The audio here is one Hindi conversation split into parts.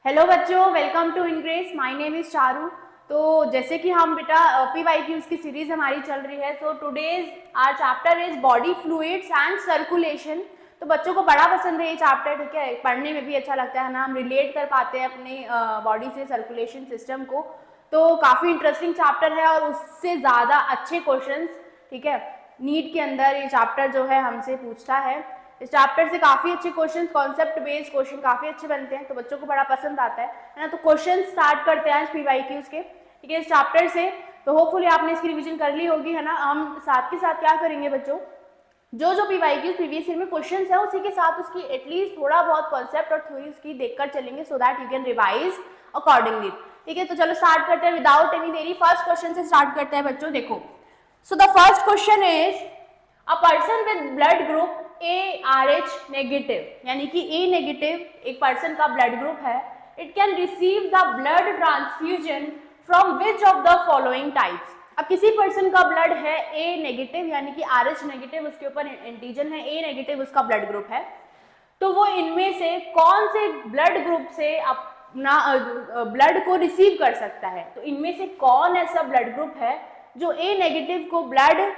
हेलो बच्चों, welcome to Ingress. My name is Charu. तो जैसे कि हम बेटा PYQs की सीरीज हमारी चल रही है, तो today's our chapter is body fluids and circulation. तो बच्चों को बड़ा पसंद है ये चैप्टर, ठीक है, पढ़ने में भी अच्छा लगता है ना, हम रिलेट कर पाते हैं अपने बॉडी से सर्कुलेशन सिस्टम को। तो काफ़ी इंटरेस्टिंग चैप्टर है और उससे ज़्यादा अच्छे क्वेश्चंस, ठीक है, नीट के अंदर ये चैप्टर जो है हमसे पूछता है। इस चैप्टर से काफी अच्छे क्वेश्चन, कॉन्सेप्ट बेस्ड क्वेश्चन काफी अच्छे बनते हैं, तो बच्चों को बड़ा पसंद आता है ना। तो क्वेश्चन स्टार्ट करते हैं आज PYQs के, ठीक है, इस चैप्टर से। तो होपफुली आपने इसकी रिवीजन कर ली होगी, है ना। हम साथ के साथ क्या करेंगे बच्चों, जो जो PYQs प्रीवियस ईयर में क्वेश्चंस है उसी के साथ उसकी एटलीस्ट थोड़ा बहुत कॉन्सेप्ट और थ्योरी उसकी देखकर चलेंगे, so that you can revise accordingly, ठीक है। तो चलो स्टार्ट करते हैं विदाउट एनी देरी। फर्स्ट क्वेश्चन से स्टार्ट करते हैं बच्चों। देखो, so the first question is a person with blood group ARH negative, यानी कि A नेगेटिव एक पर्सन का ब्लड ग्रुप है, it can receive the blood transfusion from which of the following types. अब किसी पर्सन का ब्लड है A नेगेटिव, यानी कि RH नेगेटिव, उसके ऊपर एंटीजन है, A नेगेटिव उसका ब्लड ग्रुप है, तो वो इनमें से कौन से ब्लड ग्रुप से अपना ब्लड को रिसीव कर सकता है। तो इनमें से कौन ऐसा ब्लड ग्रुप है जो A नेगेटिव को ब्लड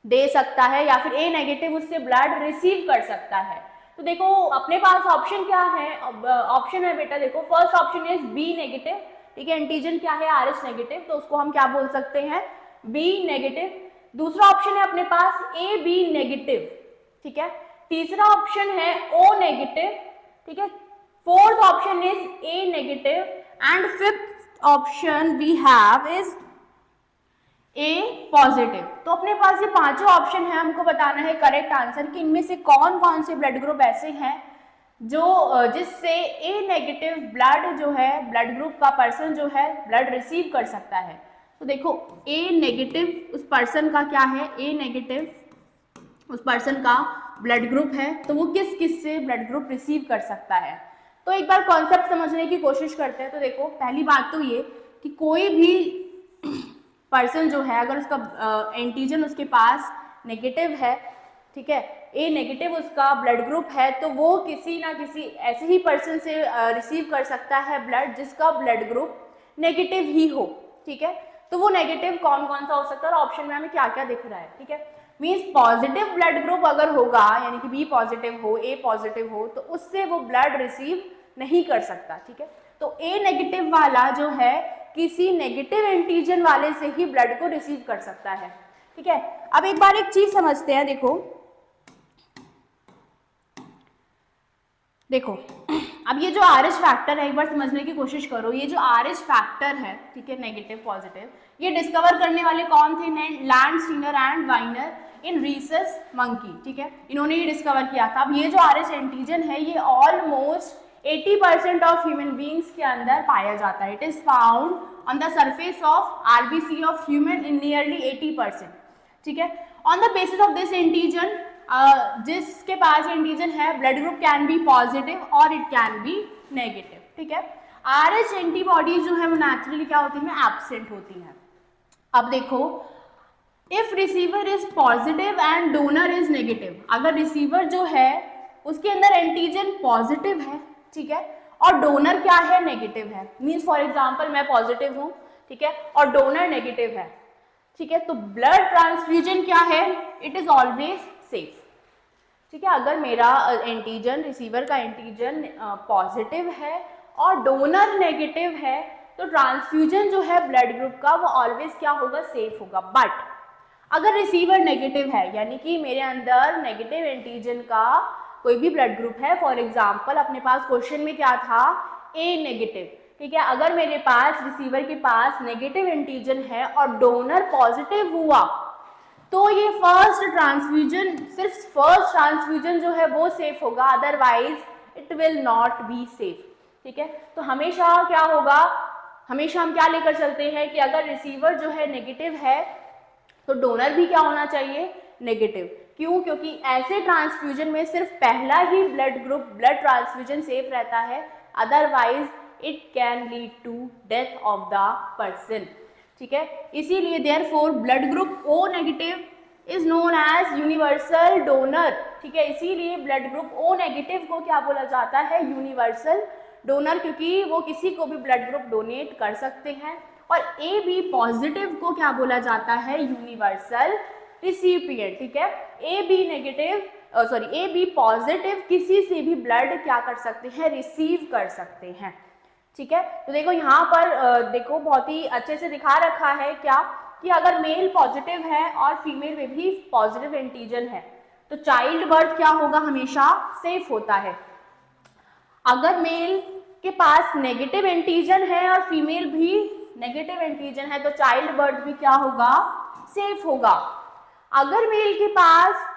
दे सकता है या फिर A नेगेटिव उससे ब्लड रिसीव कर सकता है। तो देखो अपने पास ऑप्शन क्या है, ऑप्शन है बेटा, देखो first option is B negative, ठीक है, एंटीजन क्या है RH नेगेटिव, तो उसको हम क्या बोल सकते हैं, B नेगेटिव। दूसरा ऑप्शन है अपने पास AB नेगेटिव, ठीक है। तीसरा ऑप्शन है O नेगेटिव, ठीक है। Fourth option is A negative and fifth option we have is A positive. तो अपने पास ये पांचों ऑप्शन है, हमको बताना है करेक्ट आंसर कि इनमें से कौन कौन से ब्लड ग्रुप ऐसे हैं जो जिससे A नेगेटिव ब्लड जो है, ब्लड ग्रुप का पर्सन जो है ब्लड रिसीव कर सकता है। तो देखो A नेगेटिव उस पर्सन का क्या है, A नेगेटिव उस पर्सन का ब्लड ग्रुप है, तो वो किस किस से ब्लड ग्रुप रिसीव कर सकता है। तो एक बार कॉन्सेप्ट समझने की कोशिश करते हैं। तो देखो पहली बात तो ये कि कोई भी पर्सन जो है अगर उसका एंटीजन उसके पास नेगेटिव है, ठीक है, A नेगेटिव उसका ब्लड ग्रुप है, तो वो किसी ना किसी ऐसे ही पर्सन से रिसीव कर सकता है ब्लड जिसका ब्लड ग्रुप नेगेटिव ही हो, ठीक है। तो वो नेगेटिव कौन कौन सा हो सकता है और ऑप्शन में हमें क्या क्या दिख रहा है, ठीक है। मीन्स पॉजिटिव ब्लड ग्रुप अगर होगा, यानी कि B पॉजिटिव हो, A पॉजिटिव हो, तो उससे वो ब्लड रिसीव नहीं कर सकता, ठीक है। तो A नेगेटिव वाला जो है किसी नेगेटिव एंटीजन वाले से ही ब्लड को रिसीव कर सकता है, ठीक है। अब एक बार एक चीज समझते हैं। देखो देखो अब ये जो RH फैक्टर है एक बार समझने की कोशिश करो। ये जो RH फैक्टर है, ठीक है, नेगेटिव पॉजिटिव, ये डिस्कवर करने वाले कौन थे, Landsteiner and Wiener in rhesus monkey, ठीक है, इन्होंने ये डिस्कवर किया था। अब ये जो RH एंटीजन है ये ऑलमोस्ट 80% ऑफ ह्यूमन बींग्स के अंदर पाया जाता है। It is found on the surface of RBC of human in nearly 80%, ठीक है। On the basis of this antigen, जिसके पास एंटीजन है, blood group can be positive और इट कैन बी नेगेटिव, ठीक है। RH एंटीबॉडीज जो है वो नेचुरली क्या होती है, एब्सेंट होती हैं। अब देखो if receiver is positive and donor is negative, अगर रिसीवर जो है उसके अंदर एंटीजन पॉजिटिव है, ठीक है, और डोनर क्या है, नेगेटिव है, मीन्स फॉर एग्जाम्पल मैं पॉजिटिव हूं, ठीक है, और डोनर नेगेटिव है, ठीक है, तो ब्लड ट्रांसफ्यूजन क्या है, इट इज ऑलवेज सेफ, ठीक है। अगर मेरा एंटीजन, रिसीवर का एंटीजन पॉजिटिव है और डोनर नेगेटिव है, तो ट्रांसफ्यूजन जो है ब्लड ग्रुप का वो ऑलवेज क्या होगा, सेफ होगा। बट अगर रिसीवर नेगेटिव है, यानी कि मेरे अंदर नेगेटिव एंटीजन का कोई भी ब्लड ग्रुप है, फॉर एग्जाम्पल अपने पास क्वेश्चन में क्या था, A नेगेटिव, ठीक है, अगर मेरे पास रिसीवर के पास नेगेटिव एंटीजन है और डोनर पॉजिटिव हुआ, तो ये फर्स्ट ट्रांसफ्यूजन, सिर्फ फर्स्ट ट्रांसफ्यूजन जो है वो सेफ होगा, otherwise it will not be safe, ठीक है। तो हमेशा क्या होगा, हमेशा हम क्या लेकर चलते हैं कि अगर रिसीवर जो है नेगेटिव है तो डोनर भी क्या होना चाहिए, नेगेटिव। क्यों, क्योंकि ऐसे ट्रांसफ्यूजन में सिर्फ पहला ही blood group, blood transfusion safe रहता है, otherwise it can lead to death of the person, ठीक है। इसीलिए therefore blood group O negative is known as universal donor, ठीक है, इसीलिए ब्लड ग्रुप O नेगेटिव को क्या बोला जाता है, यूनिवर्सल डोनर क्योंकि वो किसी को भी ब्लड ग्रुप डोनेट कर सकते हैं, और ए बी पॉजिटिव को क्या बोला जाता है, यूनिवर्सल रिसिपिएंट। ठीक है, A B negative A B positive किसी से भी ब्लड क्या कर सकते हैं, रिसीव कर सकते हैं। ठीक है, तो देखो यहाँ पर देखो बहुत ही अच्छे से दिखा रखा है क्या कि अगर मेल पॉजिटिव है और फीमेल में भी पॉजिटिव एंटीजन है तो चाइल्ड बर्थ क्या होगा, हमेशा सेफ होता है। अगर मेल के पास नेगेटिव एंटीजन है और फीमेल भी नेगेटिव एंटीजन है तो चाइल्ड बर्थ भी क्या होगा, सेफ होगा। अगर मेल के पास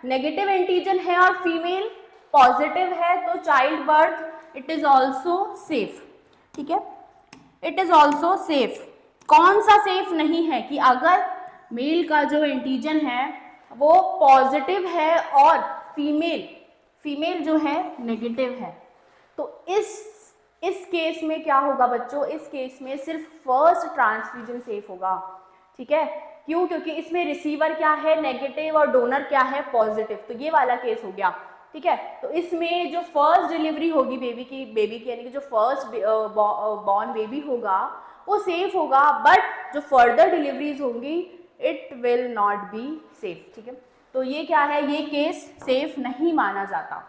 नेगेटिव एंटीजन है और फीमेल पॉजिटिव है तो child birth it is also safe. ठीक है, इट इज ऑल्सो सेफ। कौन सा सेफ नहीं है कि अगर मेल का जो एंटीजन है वो पॉजिटिव है और फीमेल जो है नेगेटिव है, तो इस केस में क्या होगा बच्चों, इस केस में सिर्फ फर्स्ट ट्रांसफ्यूजन सेफ होगा। ठीक है, क्यों, क्योंकि इसमें रिसीवर क्या है, नेगेटिव, और डोनर क्या है, पॉजिटिव, तो ये वाला केस हो गया। ठीक है, तो इसमें जो फर्स्ट डिलीवरी होगी बेबी की यानी कि जो फर्स्ट बॉर्न बेबी होगा वो सेफ होगा, बट जो फर्दर डिलीवरीज होंगी it will not be safe. ठीक है, तो ये क्या है, ये केस सेफ नहीं माना जाता।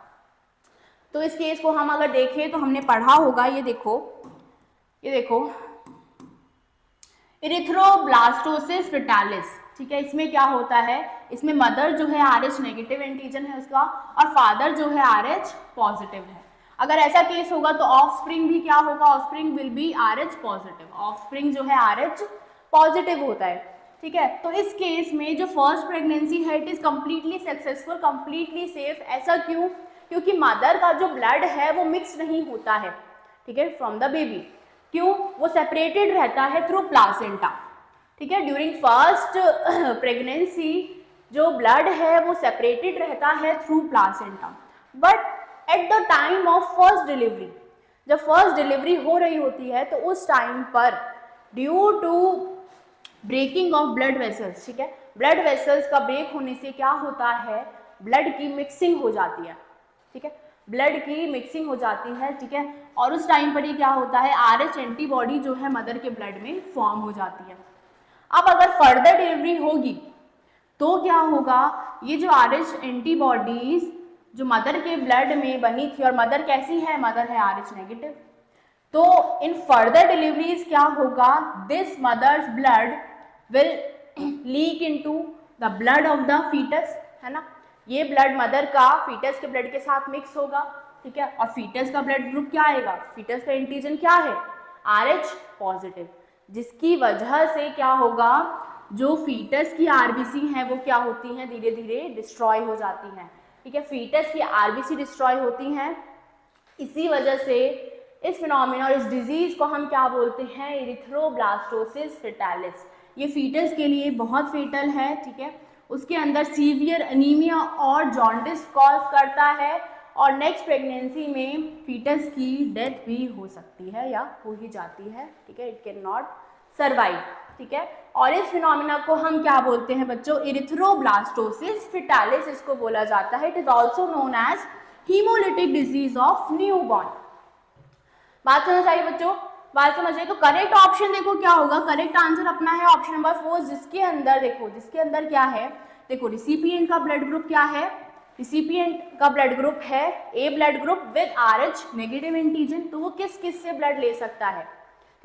तो इस केस को हम अगर देखें तो हमने पढ़ा होगा, ये देखो इरिथ्रोब्लास्टोसिस फेटालिस। ठीक है, इसमें क्या होता है, इसमें मदर जो है RH नेगेटिव एंटीजन है उसका और फादर जो है RH पॉजिटिव है। अगर ऐसा केस होगा तो ऑफस्प्रिंग भी क्या होगा, offspring will be RH positive, offspring जो है RH पॉजिटिव होता है। ठीक है, तो इस केस में जो फर्स्ट प्रेगनेंसी है it is completely successful, completely safe. ऐसा क्यों, क्योंकि मदर का जो ब्लड है वो मिक्स नहीं होता है, ठीक है, फ्रॉम द बेबी। क्यों, वो सेपरेटेड रहता है थ्रू प्लासेंटा। ठीक है, ड्यूरिंग फर्स्ट प्रेगनेंसी जो ब्लड है वो सेपरेटेड रहता है through placenta, but at the time of first delivery, जब फर्स्ट डिलीवरी हो रही होती है तो उस टाइम पर due to breaking of blood vessels, ठीक है, ब्लड वेसल्स का ब्रेक होने से क्या होता है, ब्लड की मिक्सिंग हो जाती है। ठीक है, ब्लड की मिक्सिंग हो जाती है। ठीक है, और उस टाइम पर ही क्या होता है, RH एंटीबॉडी जो है मदर के ब्लड में फॉर्म हो जाती है। अब अगर फर्दर डिलीवरी होगी तो क्या होगा, ये जो RH एंटीबॉडीज जो मदर के ब्लड में बनी थी, और मदर कैसी है, मदर है RH नेगेटिव, तो इन फर्दर डिलीवरीज क्या होगा, this mother's blood will leak into the blood of the foetus, है ना, ये ब्लड मदर का फीटस के ब्लड के साथ मिक्स होगा। ठीक है, और फीटस का ब्लड ग्रुप क्या आएगा, फीटस का एंटीजन क्या है, RH पॉजिटिव, जिसकी वजह से क्या होगा, जो फीटस की RBC है वो क्या होती हैं, धीरे धीरे डिस्ट्रॉय हो जाती हैं। ठीक है, फीटस की RBC डिस्ट्रॉय होती हैं, इसी वजह से इस फिनोमिना और इस डिजीज को हम क्या बोलते हैं, इरिथ्रोब्लास्टोसिस फेटालिस। ये फीटस के लिए बहुत फेटल है। ठीक है, उसके अंदर सीवियर एनीमिया और जॉन्डिस कॉज करता है, और नेक्स्ट प्रेगनेंसी में फीटस की डेथ भी हो सकती है या हो ही जाती है। ठीक है, इट कैन नॉट सर्वाइव। ठीक है, और इस फिनोमिना को हम क्या बोलते हैं बच्चों, इरिथ्रोब्लास्टोसिस फेटालिस इसको बोला जाता है। It is also known as haemolytic disease of newborn. बात समझ आई बच्चों, बात समझ आई। तो करेक्ट ऑप्शन देखो क्या होगा, करेक्ट आंसर अपना है ऑप्शन नंबर 4, जिसके अंदर देखो, जिसके अंदर क्या है, देखो रिसिपिएंट का ब्लड ग्रुप क्या है, रिसिपिएंट का ब्लड ग्रुप है A blood group with RH negative antigen, तो वो किस किस से ब्लड ले सकता है,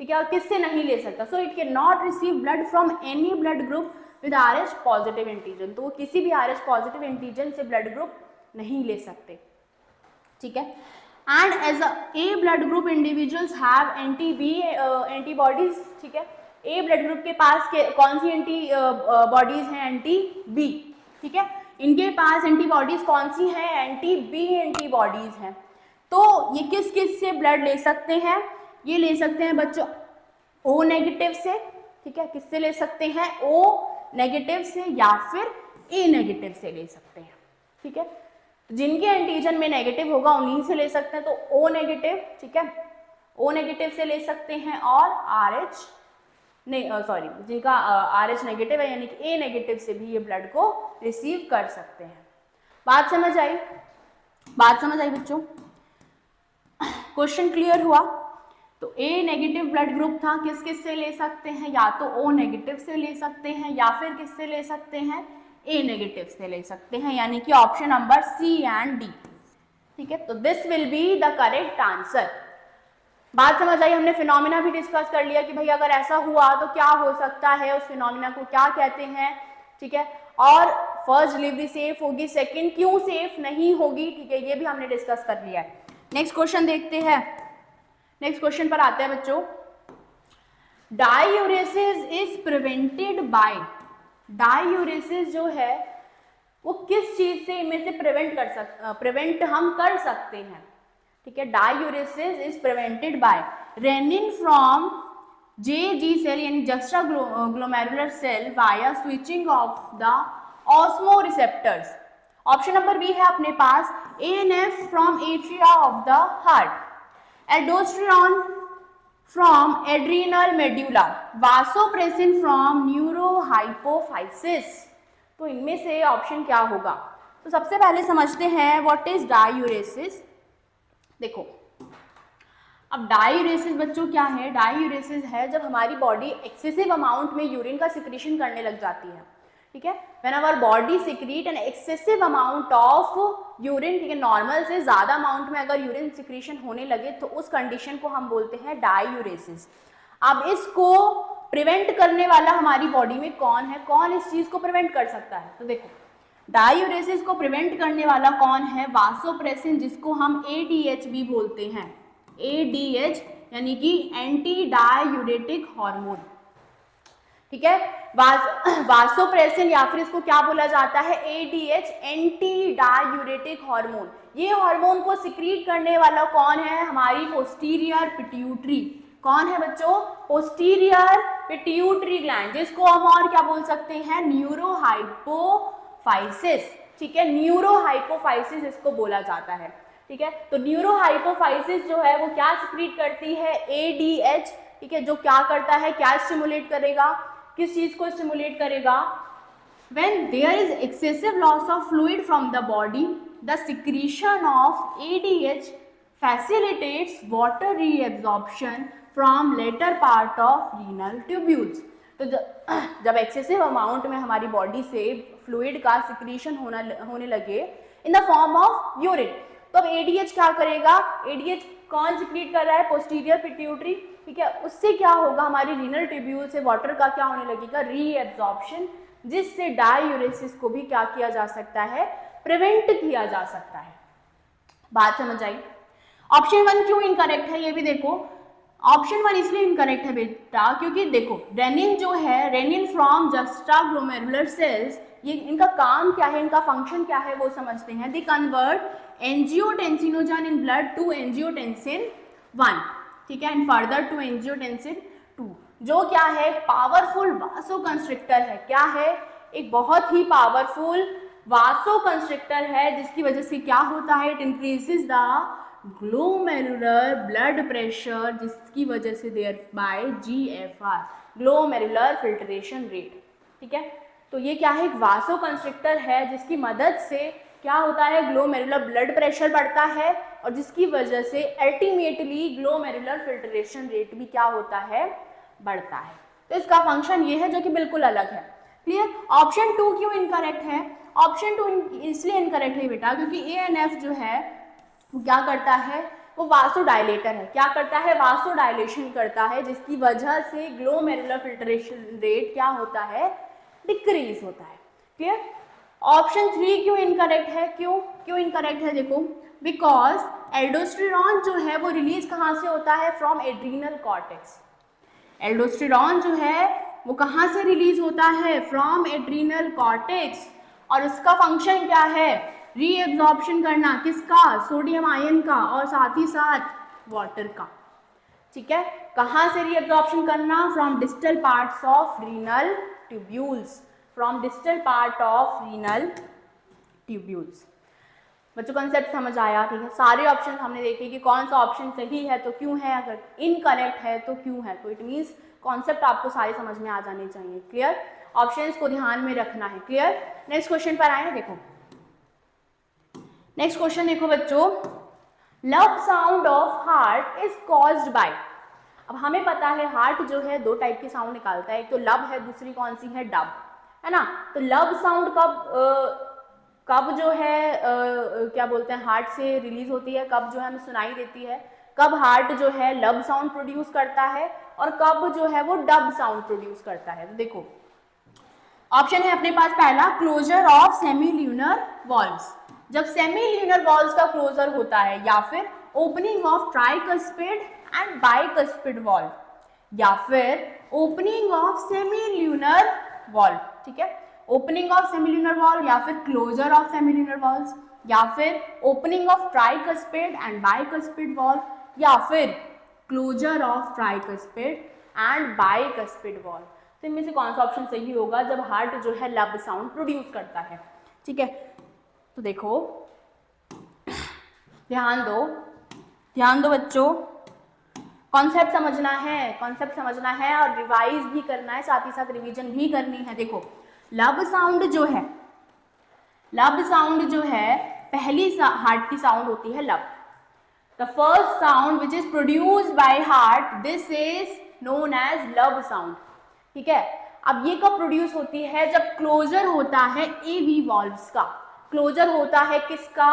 ठीक है, और किससे नहीं ले सकता, so it can not receive blood from any blood group with RH positive antigen, तो वो किसी भी RH पॉजिटिव एंटीजन से ब्लड ग्रुप नहीं ले सकते। ठीक है, and as A blood group individuals have anti B antibodies. ठीक है, ए ब्लड ग्रुप के पास कौन सी एंटीबॉडीज हैं, एंटी-B। ठीक है, इनके पास एंटीबॉडीज कौन सी हैं, एंटी-B एंटीबॉडीज हैं। तो ये किस किस से ब्लड ले सकते हैं, ये ले सकते हैं बच्चों O नेगेटिव से। ठीक है, किससे ले सकते हैं, O नेगेटिव से या फिर A नेगेटिव से ले सकते हैं। ठीक है, जिनके एंटीजन में नेगेटिव होगा उन्हीं से ले सकते हैं, तो O नेगेटिव, ठीक है, O नेगेटिव से ले सकते हैं, और RH नहीं सॉरी जिनका RH नेगेटिव है यानी कि A नेगेटिव से भी ये ब्लड को रिसीव कर सकते हैं। बात समझ आई, बात समझ आई बच्चों। क्वेश्चन क्लियर हुआ? तो ए नेगेटिव ब्लड ग्रुप था, किस किस से ले सकते हैं? या तो ओ नेगेटिव से ले सकते हैं या फिर किससे ले सकते हैं? ए नेगेटिव से ले सकते हैं, यानी कि option number C and D. ठीक है, तो this will be the correct answer. बात समझ आई? हमने फिनोमिना भी डिस्कस कर लिया कि भाई अगर ऐसा हुआ तो क्या हो सकता है, उस फिनोमिना को क्या कहते हैं। ठीक है, और फर्स्ट डिलीवरी सेफ होगी, सेकंड क्यों सेफ नहीं होगी, ठीक है, ये भी हमने डिस्कस कर लिया है। नेक्स्ट क्वेश्चन देखते हैं। नेक्स्ट क्वेश्चन पर आते हैं बच्चों। डाययूरेसिस इज प्रिवेंटेड बाय, डाययूरेसिस जो है वो किस चीज से इनमें से प्रिवेंट हम कर सकते हैं। ठीक है, diuresis is prevented by renin from JG cell यानी juxta glomerular cell via switching off the osmoreceptors. Option number B है अपने पास ANF from atria of the heart, aldosterone from adrenal medulla, vasopressin from neurohypophysis. तो इनमें से ऑप्शन क्या होगा? तो सबसे पहले समझते हैं व्हाट इज डाययूरेसिस। देखो, अब डाययूरेसिस बच्चों क्या है? डाययूरेसिस है जब हमारी बॉडी एक्सेसिव अमाउंट में यूरिन का सिक्रीशन करने लग जाती है। ठीक है, when our body secrete an excessive amount of urine, ठीक है, नॉर्मल से ज्यादा अमाउंट में अगर यूरिन सिक्रीशन होने लगे तो उस कंडीशन को हम बोलते हैं डाययूरेसिस। अब इसको प्रिवेंट करने वाला हमारी बॉडी में कौन है? कौन इस चीज को प्रिवेंट कर सकता है? तो देखो, डाययूरेसिस को प्रिवेंट करने वाला कौन है? वासोप्रेसिन, जिसको हम ADH भी बोलते हैं। ADH यानी कि एंटी डाययूरेटिक हार्मोन। ठीक है, वासोप्रेसिन या फिर इसको क्या बोला जाता है? ADH, anti diuretic hormone. ये हार्मोन को सिक्रीट करने वाला कौन है? हमारी पोस्टीरियर पिट्यूटरी। कौन है बच्चों? पोस्टीरियर पिट्यूटरी ग्लैंड, जिसको हम और क्या बोल सकते हैं? न्यूरोहाइपोफाइसिस। ठीक है, न्यूरोहाइपोफाइसिस इसको बोला जाता है। ठीक है, तो न्यूरोहाइपोफाइसिस जो है वो क्या सिक्रीट करती है? ADH। ठीक है, जो क्या करता है? क्या स्टिमुलेट करेगा? किस चीज को स्टिमुलेट करेगा? When there is excessive loss of fluid from the body, the secretion of ADH facilitates water reabsorption from later part of renal tubules. तो जब एक्सेसिव अमाउंट में हमारी बॉडी से फ्लूइड का सिक्रीशन होने लगे in the form of urine, तो अब ADH क्या करेगा? ADH कौन सिक्रीट कर रहा है? Posterior pituitary. ठीक है, उससे क्या होगा? हमारी रीनल ट्यूब्यूल से वाटर का क्या होने लगेगा? रीएब्जॉर्प्शन, जिससे डाययूरेसिस को भी क्या किया जा सकता है? प्रिवेंट किया जा सकता है। बात समझ आई? ऑप्शन 1 क्यों इनकरेक्ट है ये भी देखो। ऑप्शन 1 इसलिए इनकरेक्ट है बेटा क्योंकि देखो, रेनिन जो है, renin from juxtaglomerular cells, ये इनका काम क्या है, इनका फंक्शन क्या है वो समझते हैं। They convert angiotensinogen in blood to angiotensin 1, ठीक है, एंड फर्दर टू एंजियोटेंसिन 2, जो क्या है? पावरफुल वासोकंस्ट्रिक्टर है। क्या है? एक बहुत ही पावरफुल वासोकंस्ट्रिक्टर है, जिसकी वजह से क्या होता है? It increases the glomerular blood pressure, जिसकी वजह से thereby GFR, glomerular filtration rate. ठीक है, तो ये क्या है? एक वासोकंस्ट्रिक्टर है जिसकी मदद से क्या होता है? ग्लोमेरुलर ब्लड प्रेशर बढ़ता है और जिसकी वजह से अल्टीमेटली ग्लोमेरुलर फिल्ट्रेशन रेट भी क्या होता है? बढ़ता है। तो इसका फंक्शन ये है जो कि बिल्कुल अलग है। क्लियर? ऑप्शन 2 क्यों इनकरेक्ट है? ऑप्शन 2 इसलिए इनकरेक्ट है बेटा क्योंकि ANF जो है वो क्या करता है? वो वासोडाइलेटर है। क्या करता है? वासोडाइलेशन करता है, जिसकी वजह से ग्लोमेरुलर फिल्ट्रेशन रेट क्या होता है? डिक्रीज होता है। क्लियर? ऑप्शन 3 क्यों इनकरेक्ट है? क्यों इनकरेक्ट है? देखो, बिकॉज एल्डोस्टेरॉन जो है वो रिलीज कहाँ से होता है? From adrenal cortex. एल्डोस्टेरॉन जो है वो कहाँ से रिलीज होता है? From adrenal cortex. और उसका फंक्शन क्या है? रीएब्जॉर्प्शन करना। किसका? सोडियम आयन का और साथ ही साथ वाटर का। ठीक है, कहाँ से रीएब्जॉर्प्शन करना? From distal parts of renal tubules, from distal part of renal tubules. बच्चों कंसेप्ट समझ आया? ठीक है, सारे ऑप्शन हमने देखे कि कौन सा ऑप्शन सही है तो क्यों है, अगर इनकरेक्ट है तो क्यों है। तो इट मीन्स कॉन्सेप्ट आपको सारे समझ में आ जाने चाहिए। क्लियर? ऑप्शंस को ध्यान में रखना है। क्लियर? नेक्स्ट क्वेश्चन पर आए। देखो, नेक्स्ट क्वेश्चन देखो बच्चों, लब sound of heart is caused bye. अब हमें पता है हार्ट जो है दो टाइप के साउंड निकालता है, एक तो लब है, दूसरी कौन सी है, डब, है ना। तो लब साउंड कब जो है क्या बोलते हैं हार्ट से रिलीज होती है, कब जो है हमें सुनाई देती है, कब हार्ट जो है लब साउंड प्रोड्यूस करता है और कब जो है वो डब साउंड प्रोड्यूस करता है। तो देखो ऑप्शन है अपने पास पहला, क्लोजर ऑफ सेमील्यूनर वॉल्व्स, जब सेमील्यूनर वॉल्व्स का क्लोजर होता है, या फिर opening of tricuspid and bicuspid valve, या फिर ओपनिंग ऑफ सेमील्यूनर वॉल्व, ठीक है, ओपनिंग ऑफ सेमील्यूनर वॉल्व या फिर क्लोजर ऑफ सेमील्यूनर वॉल्व्स, या फिर opening of tricuspid and bicuspid valve, या फिर closure of tricuspid and bicuspid valve. तो इनमें से कौन सा ऑप्शन सही होगा जब हार्ट जो है लब साउंड प्रोड्यूस करता है, ठीक है। तो देखो ध्यान दो बच्चों, कॉन्सेप्ट समझना है, कॉन्सेप्ट समझना है और रिवाइज भी करना है, साथ ही साथ रिवीजन भी करनी है। देखो लब साउंड जो है पहली हार्ट की साउंड होती है lub. The first sound which is produced by heart, this is known as lub sound, ठीक है। अब ये कब प्रोड्यूस होती है, जब क्लोजर होता है एवी वॉल्व्स का, क्लोजर होता है किसका,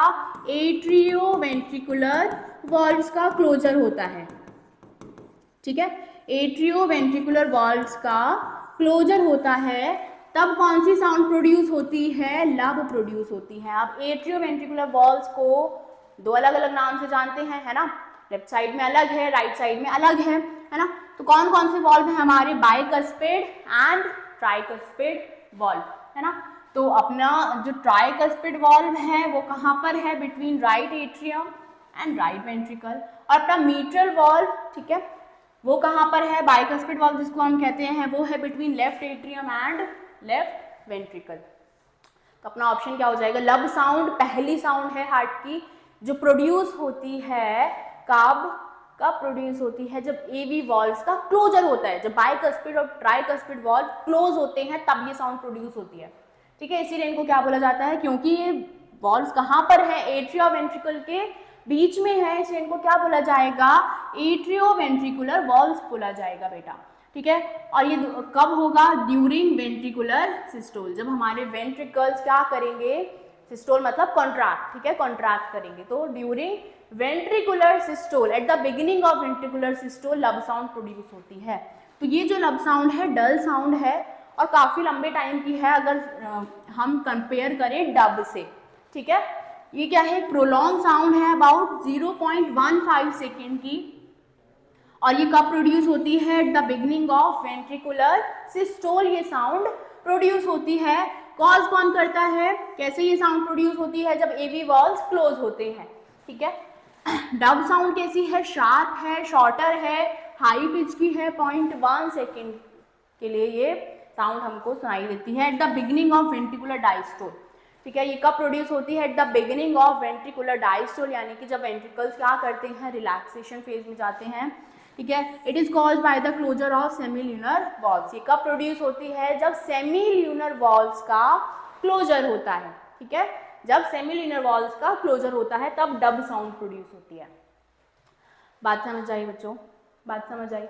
एट्रियोवेंट्रिकुलर वॉल्व्स का क्लोजर होता है, ठीक है, एट्रियोवेंट्रिकुलर वॉल्व्स का क्लोजर होता है, तब कौन सी साउंड प्रोड्यूस होती है, लब प्रोड्यूस होती है। अब एट्रियोवेंट्रिकुलर वॉल्व्स को दो अलग अलग नाम से जानते हैं, है ना, लेफ्ट साइड में अलग है, राइट साइड में अलग है ना। तो कौन कौन से वॉल्व है हमारे, बाइकस्पिड एंड ट्राइकस्पिड वॉल्व, है ना। तो अपना जो ट्राइकस्पिड वॉल्व है वो कहाँ पर है, between right atrium and right ventricle, और अपना मीट्रल वॉल्व, ठीक है, वो कहाँ पर है, बाइकस्पिड वॉल्व जिसको हम कहते हैं, वो है between left atrium and left ventricle. तो अपना ऑप्शन क्या हो जाएगा, लब साउंड पहली साउंड है हार्ट की जो प्रोड्यूस होती है, कब प्रोड्यूस होती है, जब एवी वॉल्व्स का क्लोजर होता है, जब बाइकस्पिड और ट्राइकस्पिड वॉल्व क्लोज होते हैं तब ये साउंड प्रोड्यूस होती है, ठीक है। इसीलिए इनको क्या बोला जाता है, क्योंकि ये वॉल्व्स कहाँ पर है, एट्रिया वेंट्रिकल के बीच में है, इसलिए इनको क्या बोला जाएगा, एट्रियोवेंट्रिकुलर वॉल्व्स बोला जाएगा बेटा, ठीक है। और ये कब होगा, ड्यूरिंग वेंट्रिकुलर सिस्टोल, जब हमारे वेंट्रिकल्स क्या करेंगे, सिस्टोल मतलब कॉन्ट्रैक्ट, ठीक है, कॉन्ट्रैक्ट करेंगे। तो during ventricular systole, at the beginning of ventricular systole लब साउंड प्रोड्यूस होती है। तो ये जो लब साउंड है डल साउंड है और काफ़ी लंबे टाइम की है अगर हम कंपेयर करें डब से, ठीक है। ये क्या है, प्रोलॉन्ग साउंड है, अबाउट 0.15 सेकेंड की, और ये कब प्रोड्यूस होती है, at the beginning of ventricular systole ये साउंड प्रोड्यूस होती है। कॉज कौन करता है, कैसे ये साउंड प्रोड्यूस होती है, जब एवी वॉल्व्स क्लोज होते हैं, ठीक है। डब साउंड कैसी है, शार्प है, शॉर्टर है, हाई पिच की है, 0.1 सेकेंड के लिए ये साउंड हमको सुनाई देती है, at the beginning of ventricular diastole, ठीक है। ये कब प्रोड्यूस होती है, at the beginning of ventricular diastole, यानी कि जब वेंट्रिकल्स क्या करते हैं, रिलैक्सेशन फेज में जाते हैं, ठीक है। It is caused by the closure of semilunar valves, ये कब प्रोड्यूस होती है, जब सेमील्यूनर वॉल्व्स का क्लोजर होता है, ठीक है, जब सेमील्यूनर वॉल्व्स का क्लोजर होता है तब डब साउंड प्रोड्यूस होती है। बात समझ आई बच्चों, बात समझ आई।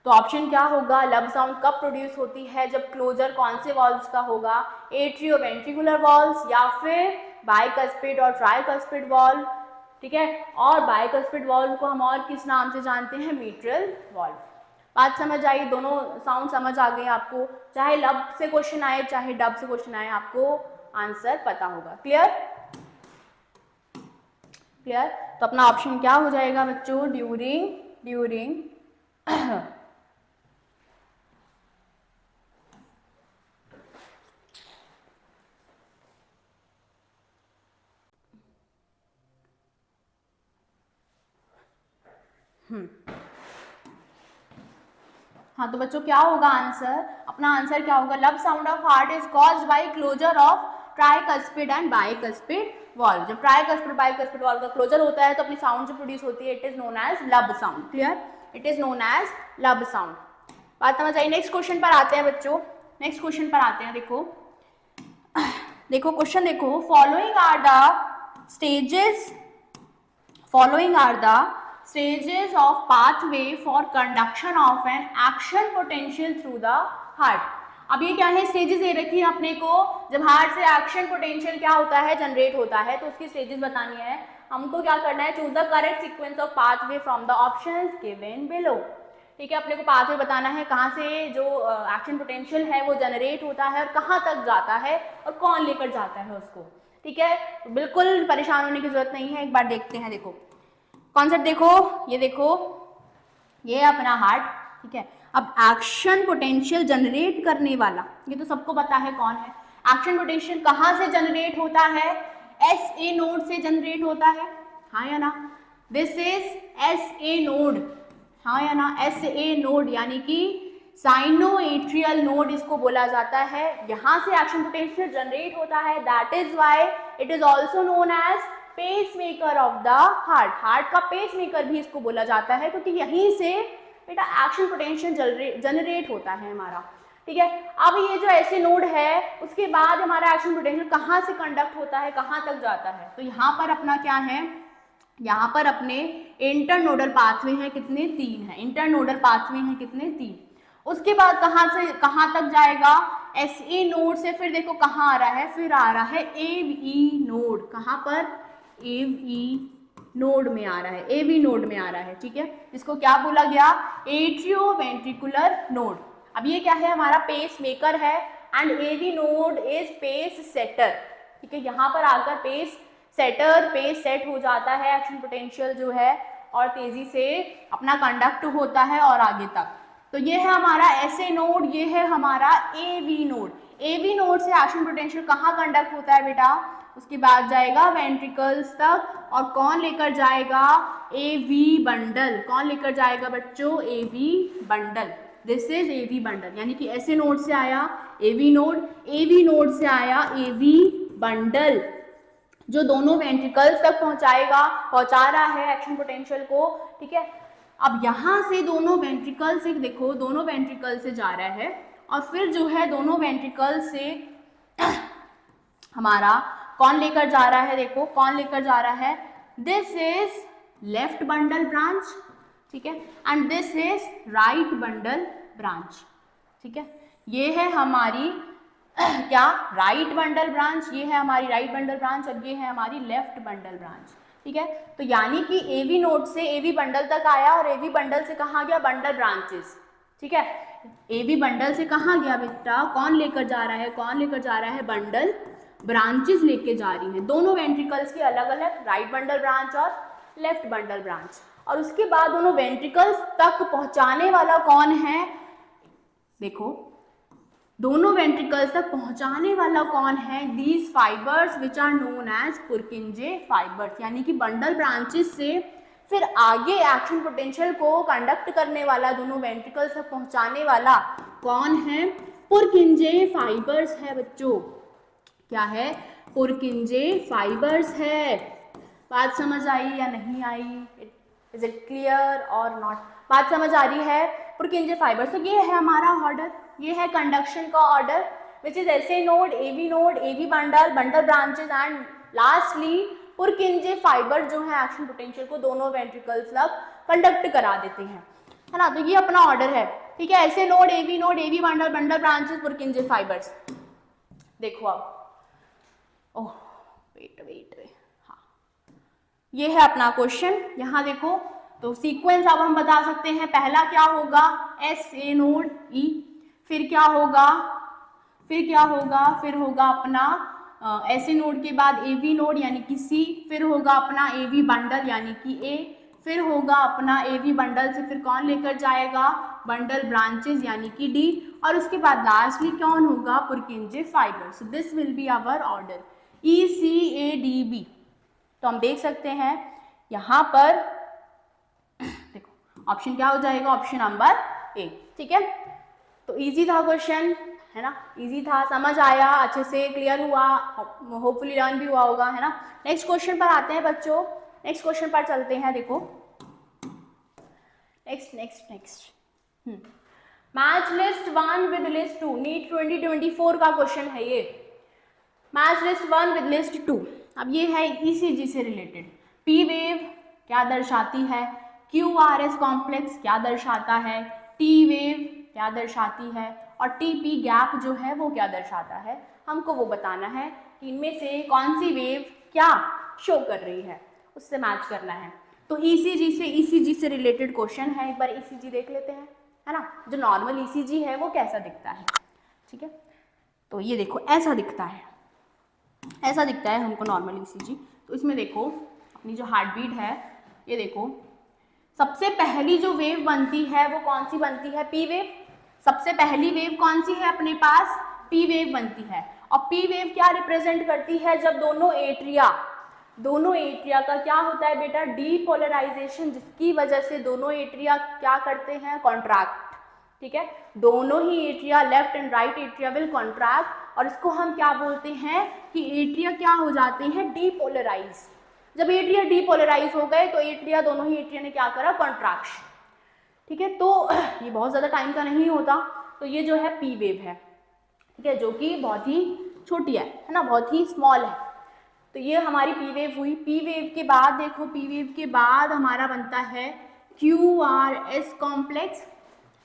तो ऑप्शन क्या होगा, लब साउंड कब प्रोड्यूस होती है, जब क्लोजर कौन से वॉल्व्स का होगा, एट्रियोवेंट्रिकुलर वॉल्व्स या फिर बाइकस्पिड और ट्राइकस्पिड वॉल्व, ठीक है। और बाइकस्पिड वॉल्व को हम और किस नाम से जानते हैं, मीट्रल वॉल्व। बात समझ आई, दोनों साउंड समझ आ गए आपको, चाहे लब से क्वेश्चन आए चाहे डब से क्वेश्चन आए, आपको आंसर पता होगा। Clear clear. तो अपना ऑप्शन क्या हो जाएगा बच्चों, ड्यूरिंग हाँ तो बच्चों क्या होगा आंसर, अपना आंसर क्या होगा, lub sound of heart is caused by closure of tricuspid and bicuspid valve. जब ट्राइकस्पिड बाइकस्पिड वॉल्व का क्लोजर होता है तो अपनी साउंड जो प्रोड्यूस होती है, it is known as lub sound. Clear, it is known as lub sound. बात समझ आई। नेक्स्ट क्वेश्चन पर आते हैं बच्चों, नेक्स्ट क्वेश्चन पर आते हैं। देखो क्वेश्चन देखो, following are the stages following are the stages of pathway for conduction of an action potential through the heart. अब ये क्या है, स्टेजेस दे रखी है अपने को, जब हार्ट से एक्शन पोटेंशियल क्या होता है, जनरेट होता है, तो उसकी स्टेजेस बतानी है। हमको क्या करना है, choose the correct sequence of pathway from the options given below. ठीक है, अपने को पाथवे बताना है कहाँ से जो एक्शन पोटेंशियल है वो जनरेट होता है और कहाँ तक जाता है और कौन लेकर जाता है उसको। ठीक है, बिल्कुल परेशान होने की जरूरत नहीं है, एक बार देखते हैं। देखो कॉन्सेप्ट देखो, ये देखो, ये अपना हार्ट। ठीक है, अब एक्शन पोटेंशियल जनरेट करने वाला, ये तो सबको पता है कौन है। एक्शन पोटेंशियल कहाँ से जनरेट होता है, एस ए नोड से जनरेट होता है, हाँ या ना। This is S A node, हाँ या ना, एस ए नोड यानी कि साइनोएट्रियल नोड इसको बोला जाता है। यहाँ से एक्शन पोटेंशियल जनरेट होता है, that is why it is also known as pacemaker of the heart. Heart का पेसमेकर भी इसको बोला जाता है, क्योंकि यहीं से बेटा एक्शन पोटेंशियल जनरेट होता है हमारा। ठीक है, अब ये जो ऐसे नोड है, उसके बाद हमारा एक्शन पोटेंशियल कहाँ से कंडक्ट होता है, कहाँ तक जाता है, तो यहाँ पर अपना क्या है, यहाँ पर अपने इंटरनोडल पाथवे हैं कितने, 3 हैं। इंटरनोडल पाथवे हैं कितने, 3। उसके बाद कहाँ से कहाँ तक जाएगा, एस ए नोड से फिर देखो कहाँ आ रहा है, फिर आ रहा है एवी नोड। कहाँ पर, एवी नोड में आ रहा है, एवी नोड में आ रहा है। ठीक है, इसको क्या बोला गया, एट्रियोवेंट्रिकुलर नोड। अब ये क्या है, हमारा पेस मेकर है and AV node is pacesetter. ठीक है, यहाँ पर आकर पेस सेटर, पेस सेट हो जाता है, एक्शन पोटेंशियल जो है और तेजी से अपना कंडक्ट होता है और आगे तक। तो ये है हमारा एसए नोड, ये है हमारा एवी नोड। एवी नोड से एक्शन पोटेंशियल कहाँ कंडक्ट होता है बेटा, उसके बाद जाएगा वेंट्रिकल्स तक, और कौन लेकर जाएगा, एवी बंडल। कौन लेकर जाएगा बच्चों, AV bundle. This is AV bundle, यानी कि ऐसे नोड से आया एवी नोड, एवी नोड से आया एवी बंडल, जो दोनों वेंट्रिकल्स तक पहुंचा रहा है एक्शन पोटेंशियल को। ठीक है, अब यहाँ से दोनों वेंट्रिकल से देखो, दोनों वेंट्रिकल से जा रहा है और फिर जो है दोनों वेंट्रिकल से हमारा कौन लेकर जा रहा है, देखो कौन लेकर जा रहा है, this is left bundle branch. ठीक है, and this is right bundle branch. ठीक है, ये है हमारी क्या, राइट बंडल ब्रांच, ये है हमारी राइट बंडल ब्रांच और ये है हमारी लेफ्ट बंडल ब्रांच। ठीक है, तो यानी कि एवी नोड से एवी बंडल तक आया और एवी बंडल से कहाँ गया, बंडल ब्रांचेस। ठीक है, एवी बंडल से कहाँ गया बेटा, कौन लेकर जा रहा है, कौन लेकर जा रहा है, बंडल ब्रांचेस लेके जा रही हैं, दोनों वेंट्रिकल्स के अलग अलग, राइट बंडल ब्रांच और लेफ्ट बंडल ब्रांच। और उसके बाद दोनों वेंट्रिकल्स तक पहुंचाने वाला कौन है, देखो दोनों वेंट्रिकल्स तक पहुंचाने वाला कौन है, these fibres which are known as Purkinje fibres, यानी कि बंडल ब्रांचेस से फिर आगे एक्शन पोटेंशियल को कंडक्ट करने वाला, दोनों वेंट्रिकल्स तक पहुंचाने वाला कौन है, पुरकिंजे फाइबर्स है बच्चों। क्या है, पुरकिंजे फाइबर्स है। बात समझ आई या नहीं आई, इज इट क्लियर और नॉट, बात समझ आ रही है, पुरकिंजे फाइबर्स। तो ये है हमारा ऑर्डर, ये है कंडक्शन का order, which is SA node, AV bundle, bundle branches and lastly Purkinje fibre जो है एक्शन पोटेंशियल को दोनों वेंट्रिकल्स तक कंडक्ट करा देते हैं, है ना। तो ये अपना ऑर्डर है। ठीक है, SA node, AV bundle, bundle branches, Purkinje fibres. देखो अब, ओह वेट, हाँ ये है अपना क्वेश्चन। यहाँ देखो, तो सीक्वेंस अब हम बता सकते हैं, पहला क्या होगा, एस ए नोड ई, फिर क्या होगा, फिर होगा अपना एस ए नोड के बाद एवी नोड यानी कि सी, फिर होगा अपना एवी बंडल यानी कि ए, फिर होगा अपना एवी बंडल से फिर कौन लेकर जाएगा, बंडल ब्रांचेस यानी कि डी, और उसके बाद लास्टली कौन होगा, Purkinje fibre. So this will be our order ECADB। तो हम देख सकते हैं यहाँ पर, देखो ऑप्शन क्या हो जाएगा, ऑप्शन नंबर ए। ठीक है, तो इजी था क्वेश्चन, है ना, इजी था, समझ आया, अच्छे से क्लियर हुआ, होपफुली लर्न भी हुआ होगा, है ना। नेक्स्ट क्वेश्चन पर आते हैं बच्चों, नेक्स्ट क्वेश्चन पर चलते हैं। देखो next match list 1 with list 2, NEET 2024 का क्वेश्चन है ये। मैच लिस्ट 1 विद लिस्ट 2, अब ये है ईसीजी से रिलेटेड। पी वेव क्या दर्शाती है, क्यूआरएस कॉम्प्लेक्स क्या दर्शाता है, टी वेव क्या दर्शाती है, और टीपी गैप जो है वो क्या दर्शाता है। हमको वो बताना है कि इनमें से कौन सी वेव क्या शो कर रही है, उससे मैच करना है। तो ईसीजी से रिलेटेड क्वेश्चन है, एक बार ईसीजी देख लेते हैं, है ना। जो नॉर्मल ईसीजी है वो कैसा दिखता है, ठीक है। तो ये देखो ऐसा दिखता है, ऐसा दिखता है हमको नॉर्मल ईसीजी। तो इसमें देखो अपनी जो हार्ट बीट है, ये देखो सबसे पहली जो वेव बनती है वो कौन सी बनती है, पी वेव। सबसे पहली वेव कौन सी है अपने पास, पी वेव बनती है। और पी वेव क्या रिप्रेजेंट करती है, जब दोनों एट्रिया का क्या होता है बेटा, डीपोलराइजेशन, जिसकी वजह से दोनों एट्रिया क्या करते हैं, कॉन्ट्रैक्ट, ठीक है। दोनों ही atria, left and right atria will contract, और इसको हम क्या बोलते हैं कि एट्रिया क्या हो जाते हैं, डीपोलराइज। जब एट्रिया डीपोलराइज हो गए तो एट्रिया, दोनों ही एट्रिया ने क्या करा, कॉन्ट्रैक्शन, ठीक है। तो ये बहुत ज़्यादा टाइम का नहीं होता। तो ये जो है पी वेव है, ठीक है, जो कि बहुत ही छोटी है ना, बहुत ही स्मॉल है। तो ये हमारी पी वेव हुई। पी वेव के बाद देखो, पी वेव के बाद हमारा बनता है Q R S complex.